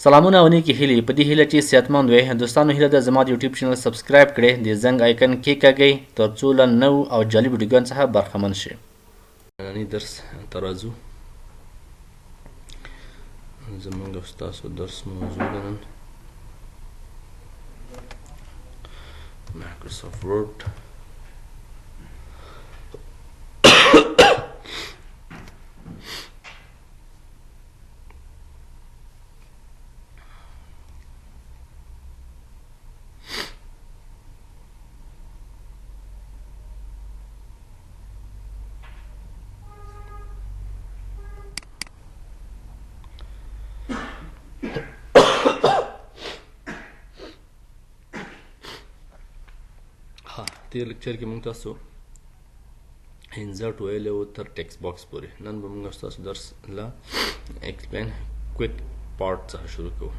سلامونه او نیکې هیلې په دې هیله چې صحتمند وئ. دوستانو هیله ده زما د یوټیوب چینل سبسکرایب کړئ، د زنګ آیکن کېکاږئ ترڅو له نوو او جالب ویډیوګانو څخه برخمن شئ. نننی درس ته راځو. زموږ او ستاسو درس موضوع ده نن مایکروسافټ ورډ. تیر لیکچر کې موږ تاسو انزرټ ویلی و تر ټیکسټ باکس پورې. نن به موږ ستاسو درس له ایکسپلین کویک پارټ څخه شروع کوو.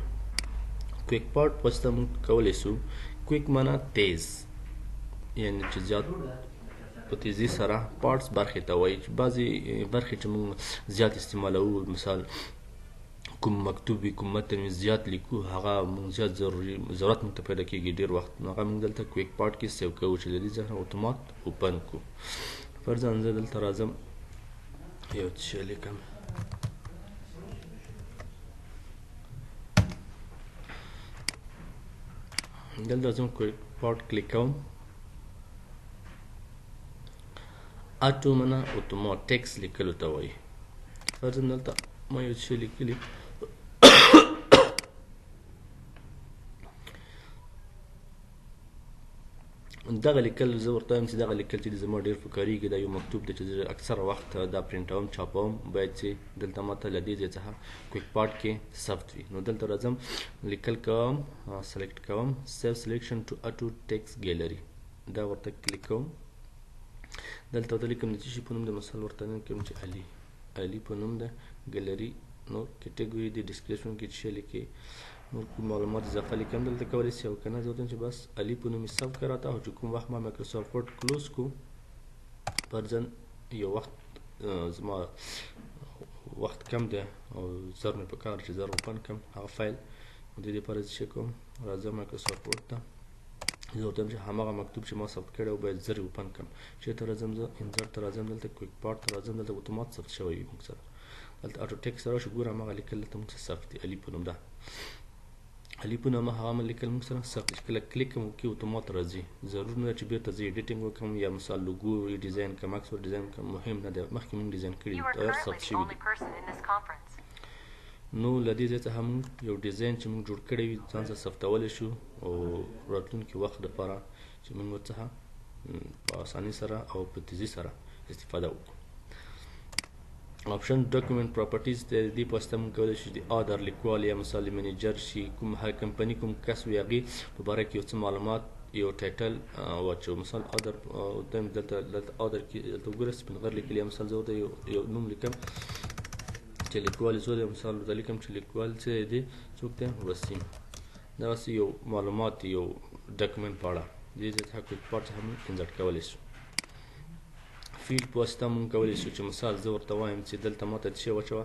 کویک پارټ واسطه موږ کولی شو. کویک معنا تیز، یعنی چې زیات په تیزی سره پارټس برخې ته وایي. بعضې برخې چې موږ زیات استعمالوو، مثال کوم مکتوب وي، کوم متن وي، زیات لیکو، هغه موږ زیات ضرورت موږ ته پیدا کېږي ډېر وخت، نو هغه موږ دلته کویک پارټ کې سیو کوو چې له دې څخه اتومات اوپن کړو. فرضاً زه دلته راځم یو څه شی لیکم. دلته زه کویک پارټ کلیک کوم. اټو معنا اتومات ټیکسټ لیکلو ته وایي. فرضاً دلته ما یو څه لیکلي، دغه لیکل زه ورته وایم چې دغه لیکل چې زما ډېر په کارېږي، دا یو مکتوب دی چې زه اکثره وخت دا پرنټوم چاپوم، باید چې دلته ماته له دې ځای څخه کویک پارټ کې ثبت وي. نو دلته راځم، لیکل کوم، سلیکټ کوم، سیو سلیکشن ټو اټو ټیکسټ ګیلري، دا ورته کلیک کوم. دلته ورته لیکم د څه شي په نوم دی، مثال ورته لیکم چې علي په نوم ده. ګیلري نو کټګوري دی، ډسکریپشن کې څه لیکي، نور کوم معلومات اضافه لیکم دلته کولی شي، او که نه زه ورته چې بس علي په نوم یې ثبت کړه راته. او چې کوم وخت ما مایکروسافټ ورډ کلوز کو، فرضاً یو وخت زما وخت کم دی او زر مې په کار چې زر اوپن کړم هغه فایل، د دې لپاره زه څه کوم، راځم مایکروسافټ ورډ ته، زه ورته وایم چې هماغه مکتوب چې ما ثبت کړی و باید زر یې اوپن کړم. چېرته راځم، زه انزرټ ته راځم، دلته کویک پارټ ته راځم، دلته اتومات ثبت شوی وي موږ سره. دلته اټو ټیکسټ ته راشو، ګوره هماغه لیکل دلته موږ سره ثبت دي، علي په نوم ده. علي په نامه هغه عمل لیکل موږ سره ثبت دي. کله کلیک کوم کې اتومات راځي، ضرور نه ده چې بېرته زه ایډیټینګ وکړم یا مثال لوګو ډیزاین کړم، عکس ور ډیزاین کړم، مهم نه دی، مخکې موږ ډیزاین کړي دي، تیار ثبت شوي دي. نو له دې ځای څخه موږ یو ډیزاین چې موږ جوړ کړی وي ځان سره ثبتولی شو، او راتلونکي وخت لپاره چې موږ ورڅخه په اسانۍ سره او په تیزي سره استفاده وکړو. آپشن ډاکومنټ پراپرټیز د دې په واسطه موږ کولی شو د آدر لیکوال یا مثال منیجر شي، کوم هر کمپني کوم کس وي هغې په باره کې یو څه معلومات، یو ټایټل واچوو. مثال آدر دلته آدر کې دلته وګوره سپین غر لیکلي، مثال زه ورته یو نوم لیکم چې لیکوال یې څوک دی، مثال ورته لیکم چې لیکوال چې دی څوک دی، وسیم. دغسې یو معلومات، یو ډاکومنټ په اړه دې ځای څخه کویک پارټ څخه موږ انزرټ کولی شو. فیلډ په واسطه موږ کولی شو چې مثال زه ورته وایم چې دلته ماته څه واچوه،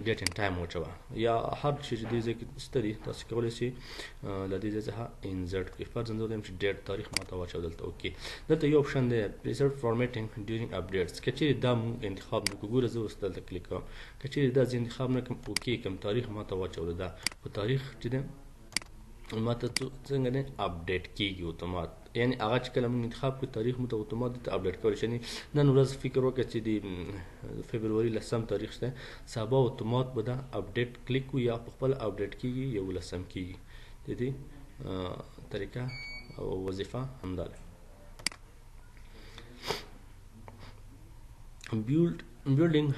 ډیټ اینډ ټایم واچوه، یا هر شی چې دې ځای کې شته دي تاسې کولی شئ له دې ځای څخه انزرټ کړئ. فرضاً زه وایم چې ډیټ تاریخ ماته واچوه دلته. اوکې، دلته یو اپشن دی پریزرو فارمیټینګ ډیورینګ اپډیټس. که چیرې دا موږ انتخاب نه کړو، ګوره زه اوس دلته کلیک کوم، که چیرې دا زه انتخاب نه کړم، اوکې کوم تاریخ ماته واچوله، دا په تاریخ چې دی ماته څنګه دی اپډیټ کېږي اتومات، یعنی هغه چې کله موږ انتخاب کړو تاریخ مو ته اتومات دلته اپډیټ کولی شي. یعنې نن ورځ فکر وکړه چې د فبروري 10 تاریخ شته، سبا اتومات به دا اپډیټ کلیک کړو یا په خپله اپډیټ کېږي، 11 کېږي. د دې طریقه او وظیفه همدا ده. بیلډینګ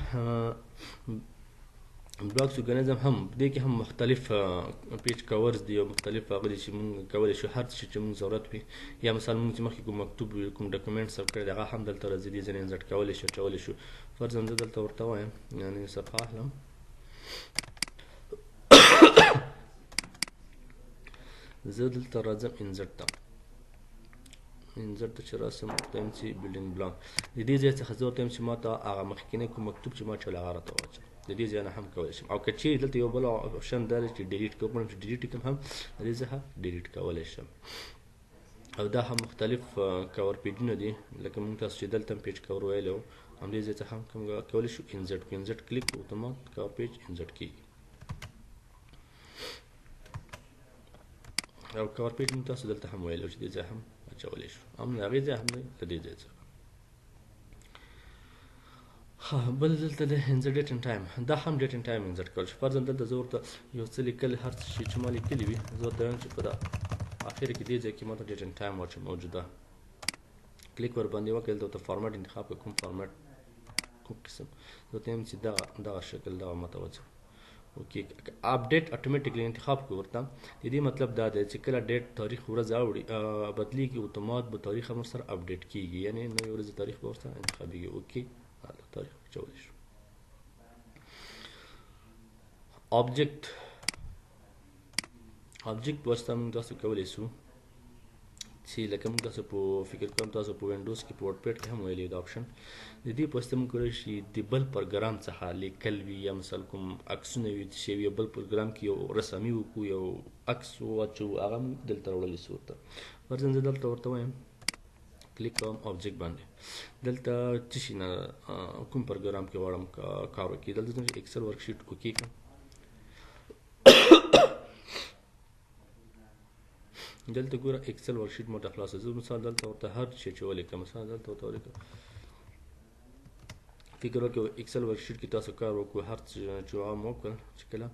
بلاکس ارګانیزم هم دې کې هم مختلف پیج کورز دي او مختلف هغه دي چې موږ کولی شو هر څه چې موږ ضرورت وي، یا مثال موږ چې مخکې کوم مکتوب وي، کوم ډاکومنټ ثبت کړی دی هغه هم دلته راځي، دې ځینې انزرټ کولی شو، اچولی شو. فرضاً زه دلته ورته وایم، یعنې صفحه اخلم، زه دلته راځم انزرټ ته، انزرټ ته چې راسم ورته وایم چې بیلډینګ بلاک، د دې ځای څخه زه ورته وایم چې ما ته هغه مخکینی کوم مکتوب چې ما چولی هغه راته واچوه. د دې ځای نه هم کولی شم. او که چیرې دلته یو بل اپشن دا دی چې ډیلیټ کوم چې ډیلیټ کړم هم د دې څخه ډیلیټ کولی شم. او دا هم مختلف کور پیجونه دي لکه موږ تاسو چې دلته هم پیج کور ویلی وو همدې ځای څخه هم کولی شو انزرټ کړو. انزرټ کلیک اتومات کور پیج انزرټ کېږي. او کور پیج موږ تاسو دلته هم ویلی وو چې دې ځای هم اچولی شو. هم د هغې ځای هم دی د دې ځای څخه. بل دلته د انزرټ ډیټ اینډ ټایم، دا هم ډیټ اینډ ټایم انزرټ کولی شو. فرضاً دلته زه ورته یو څه لیکلی هر څه شي چې ما لیکلي وي زه ورته وایم چې په دا اخر کې دې ځای کې ماته ډیټ اینډ ټایم واچوم موجوده کلیک ورباندې وکړئ. دلته ورته فارمټ انتخاب کړئ کوم فارمټ کوم قسم زه ورته وایم چې دغه شکل دغه ماته واچوم. اوکې اپډیټ اټومیټیکلی انتخاب کړو ورته. د دې مطلب دا دی چې کله ډیټ تاریخ ورځ اوړي بدلیږي اتومات به تاریخ هم ورسره اپډیټ کېږي، یعنې نوې ورځې تاریخ به ورسره انتخابېږي. اوکې تاریخ اچولی شو. آبجیکټ په واسطه موږ تاسو کولی شو چې لکه موږ تاسو په فکر کوم تاسو په وینډوز کې په ورډ پیډ کې هم ویلی دا آپشن د دې په واسطه موږ کولی شي د بل پروګرام څخه لیکل وي یا مثال کوم عکسونه وي چې یو بل پروګرام کې یو رسامي وکړو یو عکس واچوو هغه موږ دلته راوړلی شو. ورته فرضاً زه دلته ورته وایم کلیک کوم آبجیکټ باندې دلته څه شي نه کوم پروګرام کې غواړم کار وکړي. دلته اکسل ورکشیټ اوکې کړم. دلته ګوره اکسل ورکشیټ ماته خلاصه. زه مثال دلته ورته هر شی چې ولیکم مثال دلته ورته ولیکم فکر وکړئ اکسل ورکشیټ کې تاسو کار وکړو هر څه چې عام وکړل چې کله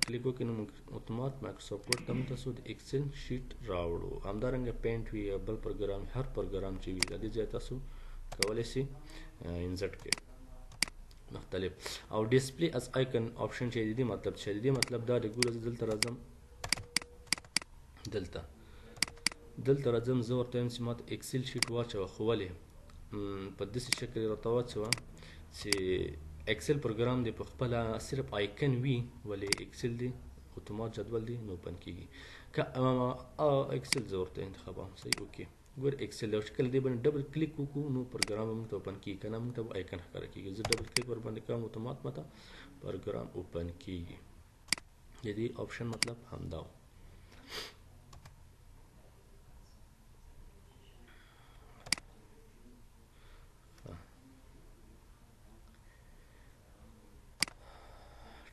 کلیک وکړئ نو اتومات مایکروسافټ ورډ ته موږ تاسو د اکسل شیټ راوړو. همدارنګه پینټ وي یا بل پروګرام هر پروګرام چې وي د دې ځای تاسو کولی شئ انزرټ کړئ مختلف. او ډسپلی از آیکن آپشن چې د دې مطلب چې د دې مطلب دا دی ګوره زه دلته راځم دلته راځم زه ورته وایم چې ماته اکسل شیټ واچوه خو ولې په داسې شکل یې راته واچوه چې اکسل پروګرام دی په خپله صرف آیکن وي ولې اکسل دی اتومات جدول دی نو اوپن کېږي. که اکسل زه ورته انتخابوم صحیح اوکې ګور اکسل دی او چې کله دې باندې ډبل کلیک وکړو نو پروګرام به موږ ته اوپن کېږي که نه موږ ته آیکن ښکاره کېږي. زه ډبل کلیک ورباندې کوم اتومات ماته پروګرام اوپن کېږي. د دې آپشن مطلب همدا و.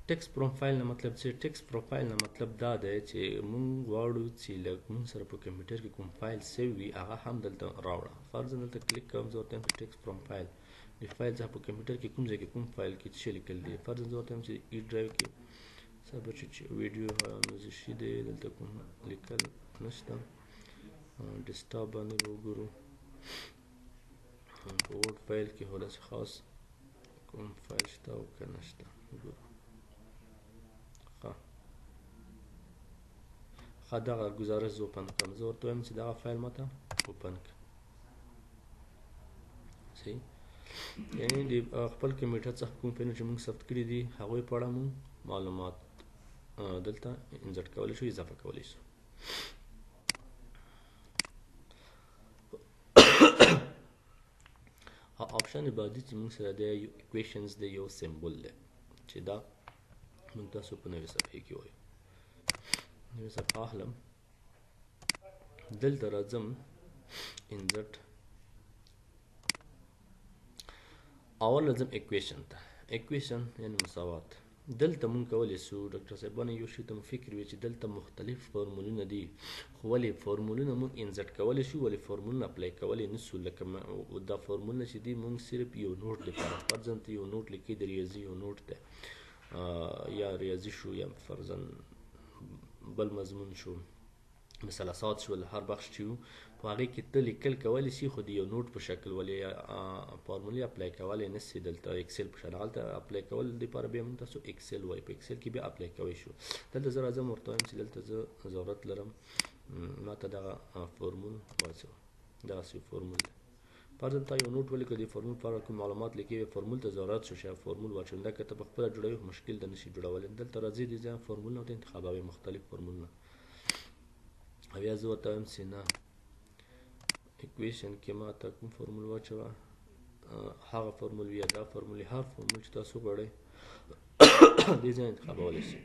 ټیکس پروفایل نه مطلب چې ټیکس پروفایل نه مطلب دا دی چې موږ غواړو چې لږ موږ سره په کمپیوټر کې کوم فایل سوی وي هغه هم دلته راوړه. فرضاً دلته کلیک کوم زه ورته وایم چې ټیکس پروفایل د فایل څخه په کمپیوټر کې کوم ځای کې کوم فایل کې څه لیکل دي. فرضاً زه ورته وایم چې ای ډرایو کې صبر چې ویډیو موزیشي دی دلته کوم لیکل نشته. ډیسکټاپ باندې به وګورو په ورډ فایل کې هو داسې خاص کوم فایل شته او که نشته وګورو. دغه ګزارش زه اوپن کړم زه ورته وایم چې دغه فایل ماته اوپن کړه صحیح. یعنې د خپل کمپیوټر څخه کوم فایلونه چې موږ ثبت کړي دي هغوی په اړه موږ معلومات دلته انزرټ کولی شو اضافه کولی شو. آپشن بعدي چې موږ سره دی ایکویشنز دی یو سمبول دی چې دا موږ تاسو په نوې صفحې کې وایو. نوې صفحه اخلم دلته راځم انزرټ اول راځم ایکویشن ته. ایکویشن یعنې مساوات. دلته مونږ کولی شو ډاکټر صاحبانو یو شي ته مو فکر وي چې دلته مختلف فارمولونه دي خو ولې فارمولونه مونږ انزرټ کولی شو ولې فارمولونه اپلای کولی نشو. لکه دا فارمولونه چې دي مونږ صرف یو نوټ دپاره فرضاً ته یو نوټ لیکئ د ریاضي یو نوټ دی یا ریاضي شو یا فرضاً بل مضمون شو مثلثات شول هر بخش چې وو په هغې کې ته لیکل کولی شي خو د یو نوټ په شکل ولې فارمولې اپلای کولی نه شي. دلته اکسل په شان هلته اپلای کول دپاره بیا موږ تاسو اکسل وایي په اکسل کې بیا اپلای کوی شو. دلته زه راځم ورته وایم چې دلته زه ضرورت لرم ماته دغه فارمول واچوه دغسې یو فارمول دی. فرضاً تا یو نوټ ولیکه د فارمول په اړه کوم معلومات لیکې فارمول ته ضرورت شو چې فارمول واچوم دا که ته په خپله جوړوي مشکل ده نشي جوړولی. دلته راځي د ځای فارمولونه ورته انتخابوي مختلف فارمولونه او یا زه ورته وایم چې نه ایکویشن کې ما ته کوم فارمول واچوه هغه فارمول یا دا فارمول هر فارمول چې تاسو غواړئ دې ځای انتخابولی شي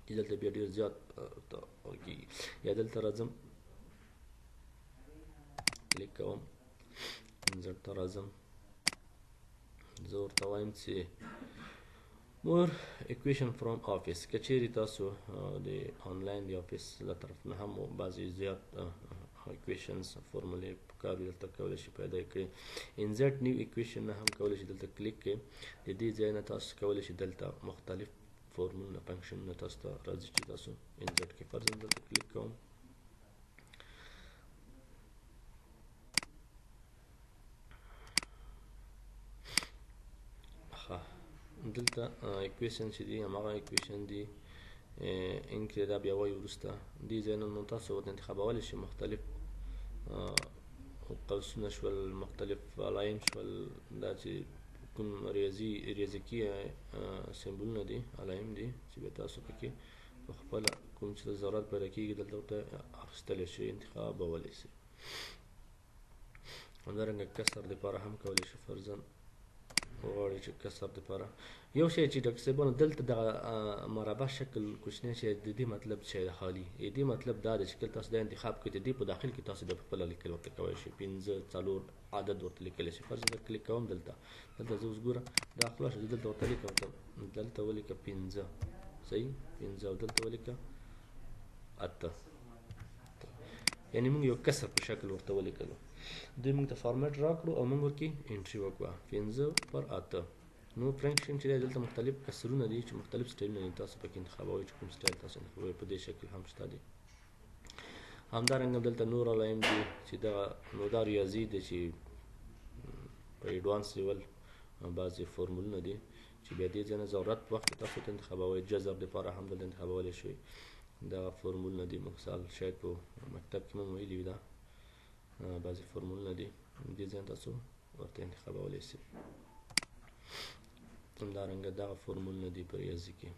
چې دلته بیا ډېر زیات کېږي یا دلته راځم کلیک کوم انزرټ ته راځم زه ورته وایم چې more equation from office که چیرې تاسو د آنلاین د آفیس له طرف نه هم بعضې زیات equations فورمولې په کار وي دلته کولی شي پیدا کړئ insert new equation نه هم کولی شي دلته کلیک کړئ د دې ځای نه تاسو کولی شي دلته مختلف فورمولونه فنکشنونه تاسو ته راځي چې تاسو insert کې فرضاً دلته کلیک کوم دلته equation چې دي هماغه equation دي انکې دا بیا وایي وروسته دې ځای نه نو تاسو ورته انتخابولی شئ مختلف قوسونه شول مختلف الایم شول دا چې کوم ریاضیکي سمبولونه دي الایم دي چې بیا تاسو پکې په خپله کوم چې ضرورت پیدا کېږي دلته ورته اخیستلی شئ انتخابولی شئ همدارنګه کسر دپاره هم کولی شئ فرضاً وغواړئ چې کسر دپاره یو شی چې ډاکټر صاحبانو دلته دغه مربع شکل کوچنی شی د دې مطلب چې د خالي دې مطلب دا دی چې کله تاسو دا انتخاب کړئ د دې په داخل کې تاسو د خپله لیکل ورته کولی شئ 5 4 عدد ورته لیکلی شئ فرض زه کلیک کوم دلته زه اوس ګوره دا خلاص دلته ورته لیکم دلته ولیکه 5 صحیح 5 او دلته ولیکه 8 یعنې موږ یو کسر په شکل ورته ولیکلو دوی موږ ته فارمیټ راکړو او موږ ورکې انټري وکړه 5 پر 8 نو فنکشن چې دی دلته مختلف کسرونه دي چې مختلف سټایلونه دي تاسو پکې انتخابوئ چې کوم سټایل تاسو انتخابوئ په دې شکل هم شته دي همدارنګه دلته نور الایم دي چې دغه نو دا ریاضي دی چې په ایډوانس لیول بعضې فورمولونه دي چې بیا دې ځای نه ضرورت وخت تاسو ته انتخابوئ جذر دپاره هم دلته انتخابولی شئ دغه فورمولونه دي مثال شاید په مکتب کې مو ویلي وي دا بعضې فورمولونه دي دې ځای تاسو ورته انتخابولی شئ همدارنګه دغه فورمولونه دي په ریاضي کې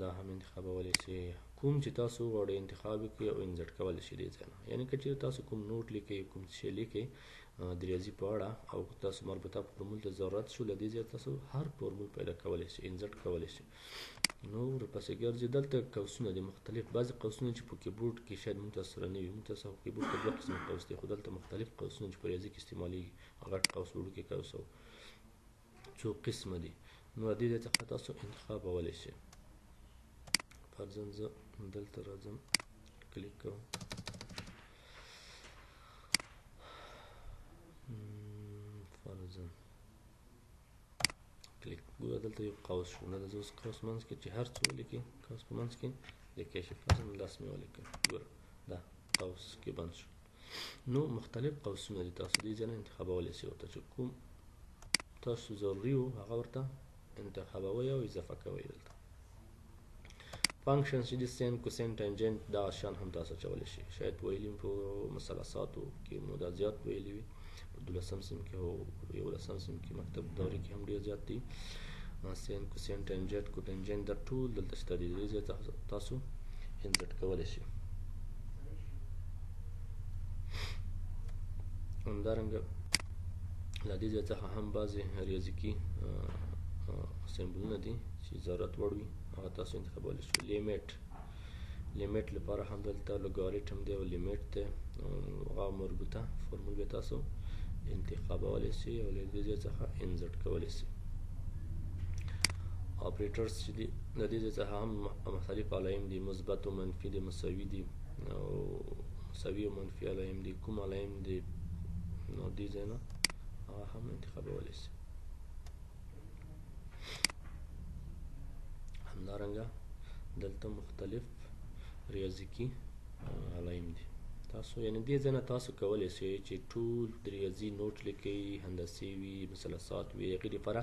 دا هم انتخابولی شئ کوم چې تاسو غواړئ انتخاب یې کړئ او انزرټ کولی شئ دې ځای نه یعنې که چېرې تاسو کوم نوټ لیکئ کوم شی لیکئ د ریاضي په اړه او تاسو مربوطه فورمول ته ضرورت شو له دې ځای تاسو هر فورمول پیدا کولی شئ انزرټ کولی شئ نو ورپسې ګرځي دلته قوسونه دي مختلف بعضې قوسونه چې په کیبورډ کې شاید موږ ته سره نه وي موږ تاسو کیبورډ کې 2 قسمه قوس دي خو دلته مختلف قوسونه چې په ریاضي کې استعمالیږي غټ قوس وړوکی قوس او څو قسمه دي نو د دې ځای څخه تاسو انتخابولی شئ فرضاً زه دلته راځم کلیک کوم فرضاً کلیک ګوره دلته یو قوس شو نه د زه اوس قوس منځ کې چې هر څه ولیکي قوس په منځ کې لیکلی شي فرضاً داسې مې ولیکه ګوره دا قوس کې بند شو نو مختلف قوسونه دي تاسو دې ځای نه انتخابولی شئ ورته چې کوم تاسو ضروري و هغه ورته انتخابوئ او اضافه کوئ دلته فنکشن چې دي سین کوسین ټنجنټ دا شیان هم تاسو اچولی شئ شاید ویلي په مثلثاتو کې مو دا زیات ویلي وي په 12 صنف کې او 11 صنف کې مکتب دورې کې هم ډېر زیات دي سین کوسین ټنجنټ کوټنجنټ دا ټول دلته شته دي دې ځای تاسو انزرټ کولی شئ همدارنګه له دې ځای څخه هم بعضې ریاضیکي سمبولونه دي چې ضرورت وړ وي هغه تاسو انتخابولی شئ لیمیټ لپاره هم دلته لوګاریتم دی او لیمیټ دی هغه مربوطه فورمول به تاسو انتخابولی شئ او له دې ځای څخه انزرټ کولی شئ اپریټرز چې دي د دې ځای څخه هم مختلف الایم دي مثبت او منفي دي مساوي دي او مساوي او منفي الایم دي کوم الایم دي نو دې ځای نه هغه هم انتخابولی شئ همدارنګه دلته مختلف ریاضیکي الایم دي تاسو یعنې دې ځای نه تاسو کولی شئ چې ټول د ریاضي نوټ لیکئ هندسې وي مثلثات وي هغې دپاره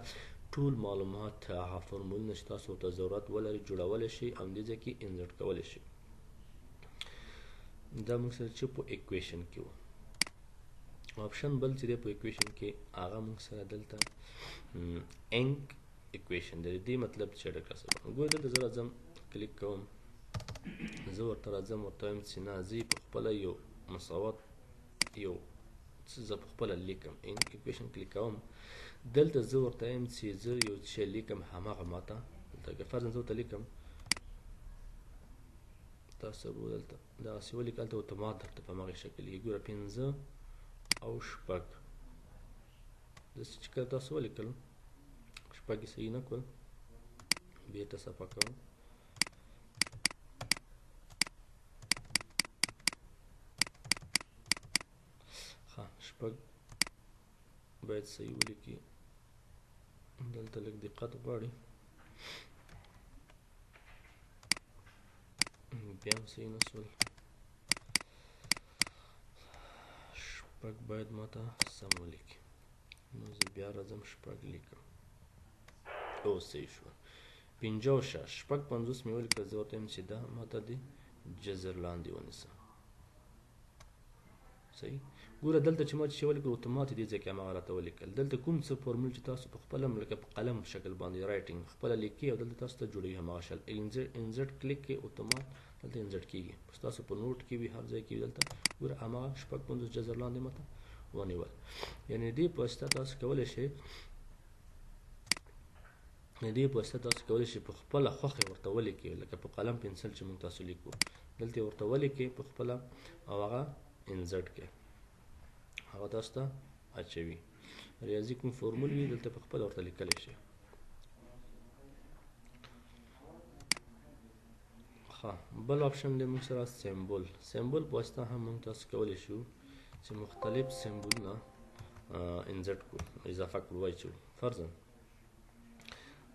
ټول معلومات هغه فورمولونه چې تاسو ورته ضرورت ولرئ جوړولی شئ او همدې ځای کې انزرټ کولی شئ دا موږ سره چې په اکویشن کې و آپشن بل چې دی په اکویشن کې هغه موږ سره دلته انک اکویشن دی دې مطلب چې ډاکټر صاحب ګوره دلته زه راځم کلیک کوم زه ورته راځم ورته وایم چې نه زه په خپله یو مساوات یو څه زه په خپله لیکم انک اکویشن کلیک کوم دلته زه ورته یم چې زه یو شی لیکم هماغه ماته دلته که فرضاً زه ورته لیکم تاسو به دلته دغسې ولیکه هلته اتومات درته په همغې شکل لیکي ګوره 5 او 6 داسې چې کله تاسو ولیکل 6 یې صحیح نه کړل بېرته صفحه کوم ښه 6 باید صحیح ولیکي دلته لږ دقت غواړي بیا هم صحیح نه شول 6 باید ماته سم ولیکي نو زه بیا راځم 6 لیکم اوس صحیح شوه 5 او 6 50 مې ولیکل زه ورته یم چې دا ماته د جذر لاندې ونیسه صحیح ګوره دلته چې ما چې ولیکل اتومات دې ځای کې هماغه راته ولیکل دلته کوم څه فورمول چې تاسو په خپله لکه په قلم شکل باندې رایټینګ خپله لیکي او دلته تاسو ته جوړوي هماغه شکل انزرټ کلیک کې اتومات دلته انزرټ کېږي بس تاسو په نوټ کې وي هر ځای کې وي دلته ګوره هماغه 50 جذر لاندې ماته ونیول یعنې دې په واسطه تاسو کولی شئ په خپله خوښې ورته ولیکئ لکه په قلم پنسل چې موږ تاسو لیکو دلته یې ورته ولیکئ په خپله او هغه انزرټ کړئ هغه تاسو ته اچوي ریاضي کوم فورمول وي دلته په خپله ورته لیکلی شئ ښه بل اپشن دی موږ سره سیمبول په واسطه هم موږ تاسو کولی شو چې مختلف سیمبولونه انزرټ کړو اضافه کړو واچوو فرضاً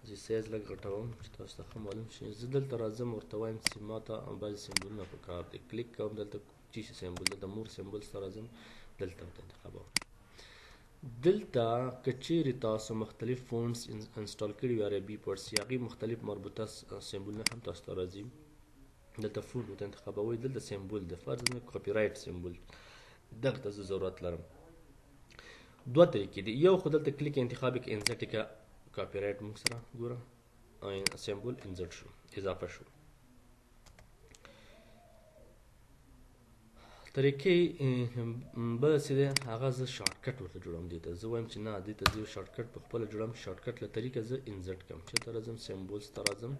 زه سایز لږ غټوم چې تاسو ته ښه معلوم شي زه دلته راځم ورته وایم چې ما ته بعضې سیمبولونه په کار دی کلیک کوم دلته چی شي سیمبول دلته مور سیمبولز ته راځم دلته ورته انتخابوم دلته که چیرې تاسو مختلف فونټس انسټال کړي وي عربي پارسي هغې مختلف مربوطه سیمبولونه هم تاسو ته راځي دلته فونټ ورته انتخابوئ دلته سیمبول دی فرضاً کاپي رایټ سیمبول دغه ته زه ضرورت لرم دوه طریقې دي یو خو دلته کلیک انتخاب یې که انزرټ یې که کاپي رایټ موږ سره ګوره سیمبول انزرټ شو اضافه شو طریقې بله چې دی هغه زه شارټکټ ورته جوړوم دې ته زه وایم چې نه دې ته زه یو شارټکټ په خپله جوړوم شارټکټ له طریقه زه انزرټ کړم چېرته راځم سیمبولز ته راځم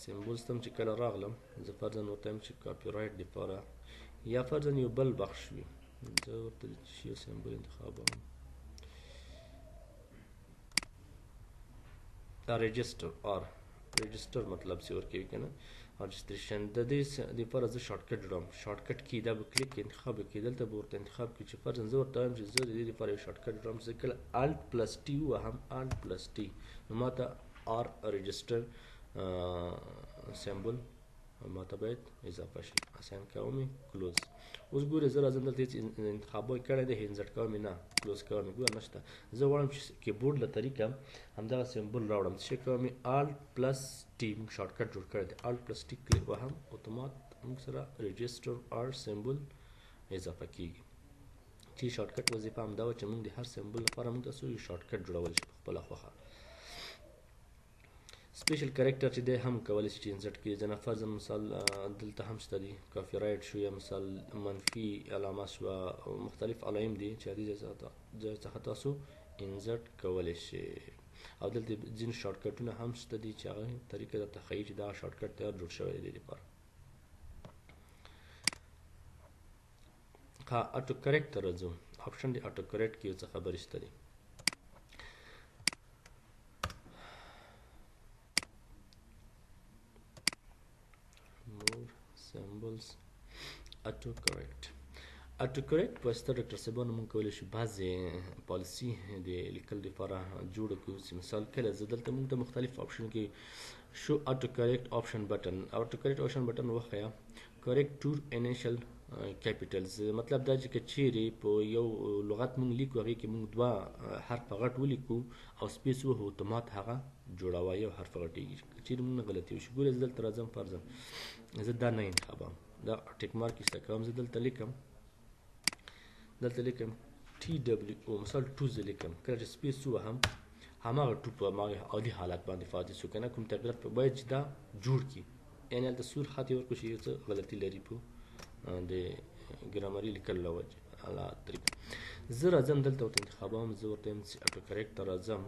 سیمبولز ته چې کله راغلم زه فرضاً ورته یم چې کاپي رایټ دپاره یا فرضاً یو بل بخش وي زه ورته یو سیمبول انتخابوم رجسټر مطلب چې ورکوي که نه رجسټریشن د دې دپاره زه شارټکټ جوړوم شارټکټ کی دا به کلیک انتخاب کړي دلته به ورته انتخاب کړي چې فرضاً زه ورته وایم چې زه د دې دپاره یو شارټکټ جوړوم چې کله الټ پلس ټي ووهم الټ پلس ټي نو ما ته رجسټر سیمبول ماته باید اضافه شي اساین کوم کلوز اوس ګورئ زه راځم دلته هېڅ انتخاب کړی دی انزرټ کوم یې نه کلوز کوم یې ګوره نشته زه غواړم چې کیبورډ له طریقه همدغه سیمبول راوړم څه کوم یې الټ پلس ټي موږ شارټکټ جوړ کړی دی الټ پلس ټي کلیک وهم اتومات موږ سره رجسټر آر سیمبول اضافه کیږي چې شارټکټ وظیفه همدا وه چې موږ د هر سیمبول لپاره موږ تاسو یو شارټکټ جوړولی شي په خپله خوښه سپیشل کریکټر چې دی هم کولی شي چې انزرټ کړي ځنه فرضاً مثال دلته هم شته دي کافي رایټ شو یا مثال منفي علامه شوه مختلف علایم دي چې هدې ځای څخه تاسو انزرټ کولی شئ او دلته ځینې شارټکټونه هم شته دي چې هغه طریقه درته ښیي چې دغه شارټکټ تیار جوړ شوی دی دې لپاره ها اټو کریکټ ته راځو آپشن دی اټو کریکټ کې یو څه خبرې شته دي سیمبلز اټو کریکټ په واسطه ډاکټر صاحبانو موږ کولی شو بعضې پالیسي د لیکلو دپاره جوړه کړو چې مثال کله زه دلته موږ ته مختلف آپشن کې شو اټو کریکټ آپشن بټن اټو کریکټ آپشن بټن وښیه کریکټ ټور انیشل کیپیټلز مطلب دا چې که چیرې په یو لغت موږ لیکو هغې کې موږ دوه حرفه غټ ولیکو او سپیس ووهو اتومات هغه جوړوه یو حرف غټېږي که چیرې موږ نه غلطي وشي ګورئ زه دلته راځم فرضاً زه دا نه انتخابوم دا ټیک مارک ایسته کوم زه دلته لیکم ټي ډبلیو او مثال ټو زه لیکم کله چې سپیس ووهم هماغه ټو په هماغه عادي حالت باندې پاتې شو که نه کوم تغییر باید چې دا جوړ کړي یعنې هلته سور خط یې ورکړو چې یو څه غلطي لري په د ګرامري لیکلو له وجې لا طریقه. زه راځم دلته ورته انتخابوم، زه ورته وایم چې اټو کریکټ ته راځم.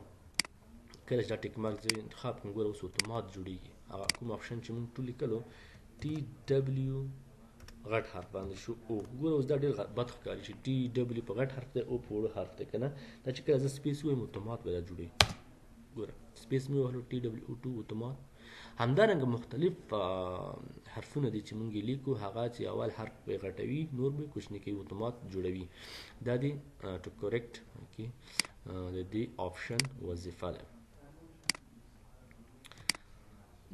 کله چې دا ټیک مارک زه انتخاب کوم ګوره اوس اتومات جوړیږي. هغه کوم آپشن چې موږ ټول لیکلو ټي ډبلیو غټ حرف باندې شو او. ګوره اوس دا ډېر بد ښکاري چې ټي ډبلیو په غټ حرف دی او په وړه حرف دی که نه. دا چې کله زه سپیس ووایم اتومات به دا جوړوي. ګوره سپیس مې ووهلو ټي ډبلیو او 2 اتومات. همدارنګه مختلف حرفونه دي چې مونږ یې لیکو، هغه چې اول حرف به غټوي نور به کوچني کوي اتومات جوړوي. دا دی ټو کریکټ کې د دې آپشن وظیفه ده.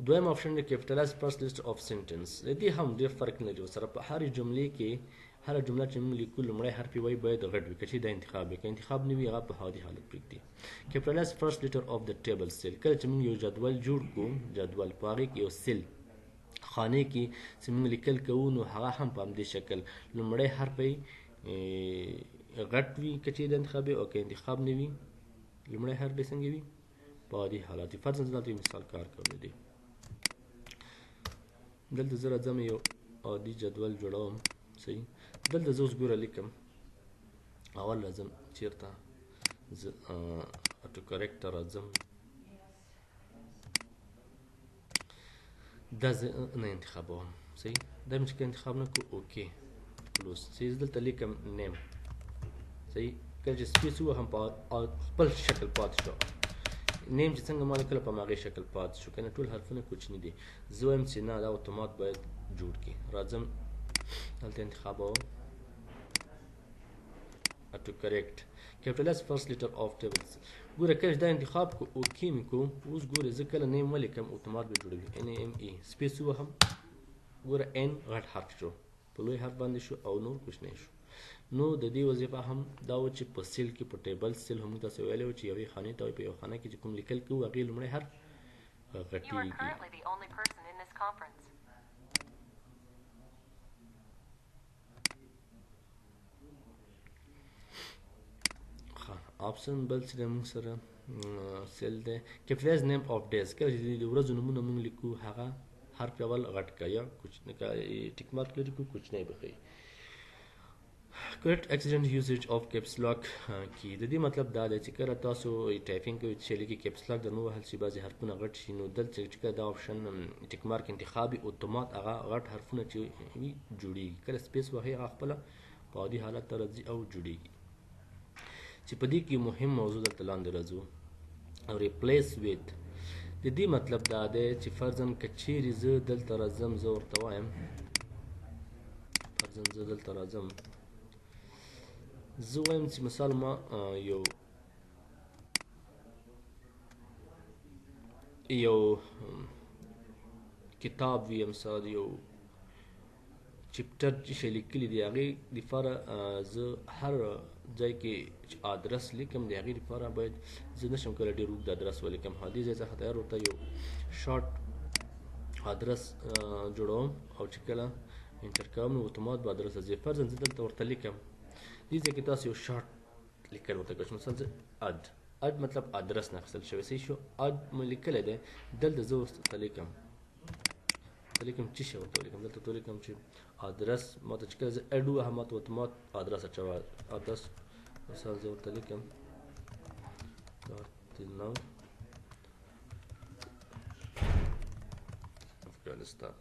دویم آپشن د کیپټلایز فرست لیسټ اف سنټنس. د دې هم ډېر فرق نه لري ورسره. په هرې جملې کې هره جمله چې موږ لیکو لومړی حرف یې وایي باید غټ وي که چې دا انتخاب وي. که انتخاب نه وي هغه په عادي حالت پرېږدي. کیپټلایز فرست لیټر اف د ټیبل سیل. کله چې موږ یو جدول جوړ کړو، جدول په هغې کې یو سیل خانې کې چې موږ لیکل کوو نو هغه هم په همدې شکل لومړی حرف یې غټ وي که چې د انتخاب وي، او که انتخاب نه وي لومړی حرف یې څنګه وي په عادي حالت وي. فرضاً زه دلته یو مثال کار کوم دی. دلته زه راځم یو عادي جدول جوړوم. صحیح. دلته زه اوس ګوره لیکم. اول راځم چېرته زه اټو کریکټ ته راځم. دا زه نه انتخابوم. صحیح. دا مې چې که انتخاب نه کړو اوکې کلوز. صحیح. زه دلته لیکم نیم. صحیح. کله چې سپیس ووهم په خپل شکل پاتې شو. نیم چې څنګه ما لیکله په هماغې شکل پاتې شو. که نه ټول حرفونه کوچني دي. زه وایم چې نه دا اتومات باید جوړ کړي. راځم دلته انتخابوم اټو کریکټ کیپټلایز فرست لیټر اف ټیبلز. ګوره کله چې دا انتخاب کو اوکې مې کو، اوس ګوره زه کله نیم ولیکم اتومات به جوړوي. ان ام ای سپیس ووهم ګوره ان غټ حرف شو په لوی حرف باندې شو او نور کوچنی شو. نو د دې وظیفه هم دا و چې په سیل کې په ټیبل سیل هم تاسو ویلی و چې یوې خانې ته په یو خانه کې چې کوم لیکل کوو هغې لومړی حرف غټېږي. آپشن بل چې د موږ سره سیل دی کیپټلایز نیم اف ډیز. کله چې د ورځو نومونه موږ لیکو هغه حرف اول غټ کړه یا کوچنی ټیک مارک لري کو کوچنی به ښیي. کریکټ اکسیډنټ یوزیج اف کیپس لاک کی. د دې مطلب دا دی چې کله تاسو ټایپینګ کوئ چې لیکي کیپس لاک در نه وهل شي بعضې حرفونه غټ شي، نو دلته چې کله دا آپشن ټیک مارک انتخاب وي اتومات هغه غټ حرفونه چې وي جوړېږي. کله سپیس وهئ هغه خپله په عادي حالت ته راځي او جوړېږي. چې په دې کې مهم موضوع دلته لاندې راځو او ریپلیس ویت. د دې مطلب دا دی چې فرضاً که چیرې زه دلته راځم، زه ورته وایم فرضاً زه دلته راځم، زه وایم چې مثال ما یو کتاب وي، مثال یو چپټر چې شی لیکلي دی هغې دپاره زه هر ځای کې چې ادرس لیکم د هغې دپاره باید زه نشم کولی ډېر اوږد ادرس ولیکم. دې ځای څخه تیار ورته یو شارټ ادرس جوړوم او چې کله انټر کوم نو اتومات به ادرس راځي. فرضاً زه دلته ورته لیکم دې ځای کې تاسو یو شارټ لیکل ورته کوئ. مثلا زه اډ مطلب ادرس نه اخیستل شوی. صحیح شو. اډ مې لیکلی دی. دلته زه ورته لیکم چې شی ورته ولیکم. دلته ورته ولیکم چې ادرس ماته چې کله زه اډ ووهم ماته اتومات ادرس اچوه. ادرس مثال زه ورته لیکم نو افغانستان.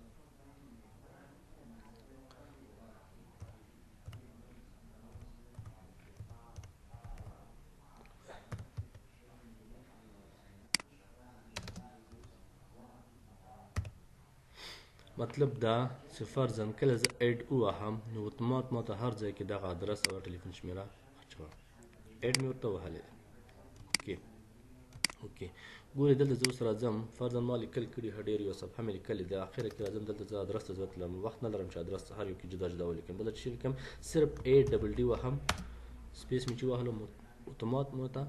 مطلب دا چې فرضاً کله زه اډ ووهم نو اتومات ماته هر ځای کې دغه ادرس او ټلیفون شمیره اچوه. اډ مې ورته وهلی دی. اوکې ګورې دلته زه اوس راځم. فرضاً ما لیکل کړي ډېر یو صفحه مې لیکلې ده. اخره کې راځم دلته زه ادرس ته ضرورت لرم، وخت نه لرم چې ادرس هر یو کې جدا جدا ولیکم. دلته چې لیکم صرف اې ډبل ډي وهم سپیس مې چې وهلو اتومات ماته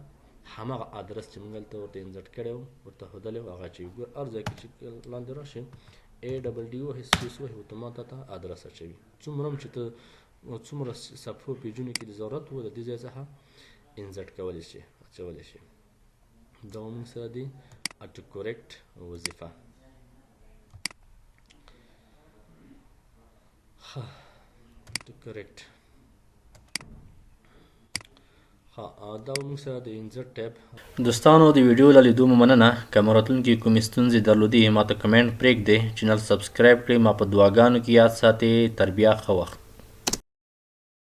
هماغه ادرس چې موږ هلته ورته انزرټ کړی و ورته ښودلی و هغه اچوي. ګور هر ځای کې چې لاندې راشي اې ډبل ډي وهي سپیس وهي اتومات ته ادرس اچوي. څومره هم چې ته څومره صفحو پیجونو کې د ضرورت و د دې ځای څخه انزرټ کولی شي اچولی شي. دا موږ سره دی اټو کریکټ وظیفه. ښه اټو کریکټ دا موږ سره د انزرټ ټیب. دوستانو د ویډیو له لیدو مو مننه. که مو راتلونکي کومې ستونزې درلودې ما ته کمنټ پرېږدئ. چینل سبسکرایب کړئ. ما په دعاګانو کې یاد ساتئ. تر بیا ښه وخت.